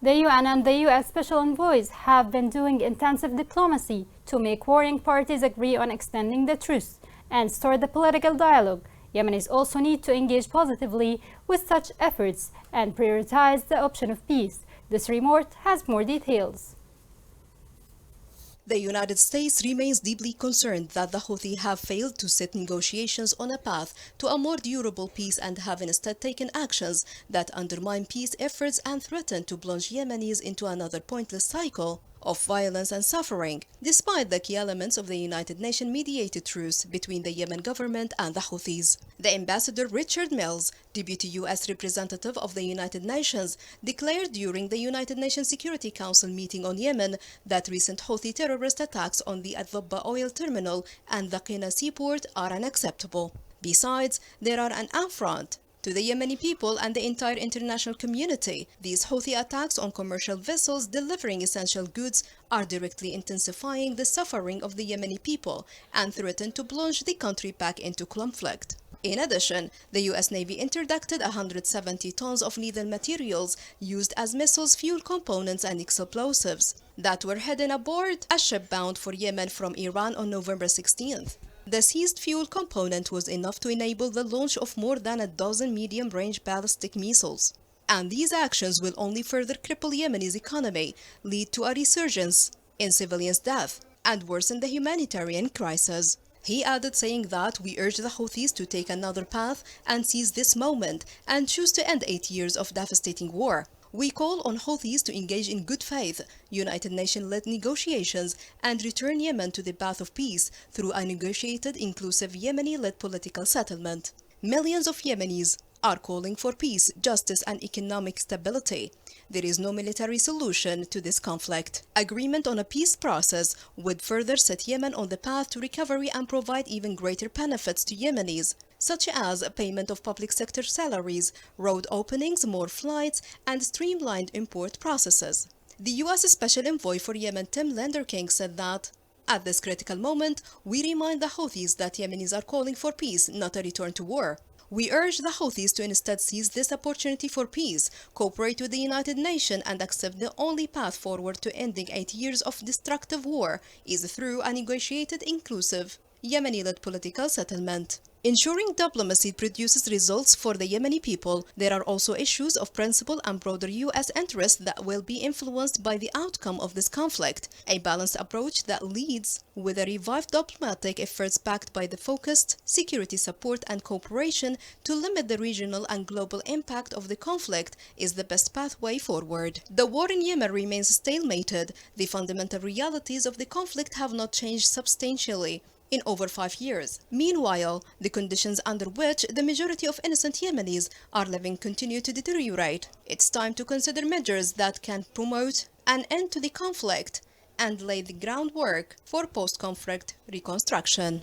The UN and the US special envoys have been doing intensive diplomacy to make warring parties agree on extending the truce and start the political dialogue. Yemenis also need to engage positively with such efforts and prioritize the option of peace. This report has more details. The United States remains deeply concerned that the Houthi have failed to set negotiations on a path to a more durable peace and have instead taken actions that undermine peace efforts and threaten to plunge Yemenis into another pointless cycle of violence and suffering, despite the key elements of the United Nations mediated truce between the Yemen government and the Houthis. The Ambassador Richard Mills, Deputy U.S. Representative of the United Nations, declared during the United Nations Security Council meeting on Yemen that recent Houthi terrorist attacks on the Adhabba oil terminal and the Qina seaport are unacceptable. Besides, they are an affront to the Yemeni people and the entire international community. These Houthi attacks on commercial vessels delivering essential goods are directly intensifying the suffering of the Yemeni people and threaten to plunge the country back into conflict. In addition, the U.S. Navy interdicted 170 tons of lethal materials used as missiles, fuel components, and explosives that were hidden aboard a ship bound for Yemen from Iran on November 16th. The seized fuel component was enough to enable the launch of more than a dozen medium-range ballistic missiles. And these actions will only further cripple Yemen's economy, lead to a resurgence in civilians' death, and worsen the humanitarian crisis. He added, saying that we urge the Houthis to take another path and seize this moment and choose to end 8 years of devastating war. We call on Houthis to engage in good faith, United Nations-led negotiations and return Yemen to the path of peace through a negotiated, inclusive Yemeni-led political settlement. Millions of Yemenis are calling for peace, justice, and economic stability. There is no military solution to this conflict. Agreement on a peace process would further set Yemen on the path to recovery and provide even greater benefits to Yemenis, such as payment of public sector salaries, road openings, more flights, and streamlined import processes. The U.S. Special Envoy for Yemen, Tim Lenderking, said that at this critical moment, we remind the Houthis that Yemenis are calling for peace, not a return to war. We urge the Houthis to instead seize this opportunity for peace, cooperate with the United Nations, and accept the only path forward to ending 8 years of destructive war is through a negotiated, inclusive, Yemeni-led political settlement. Ensuring diplomacy produces results for the Yemeni people, there are also issues of principle and broader U.S. interests that will be influenced by the outcome of this conflict. A balanced approach that leads with a revived diplomatic efforts backed by the focused security support and cooperation to limit the regional and global impact of the conflict is the best pathway forward. The war in Yemen remains stalemated. The fundamental realities of the conflict have not changed substantially in over 5 years. Meanwhile, the conditions under which the majority of innocent Yemenis are living continue to deteriorate. It's time to consider measures that can promote an end to the conflict and lay the groundwork for post-conflict reconstruction.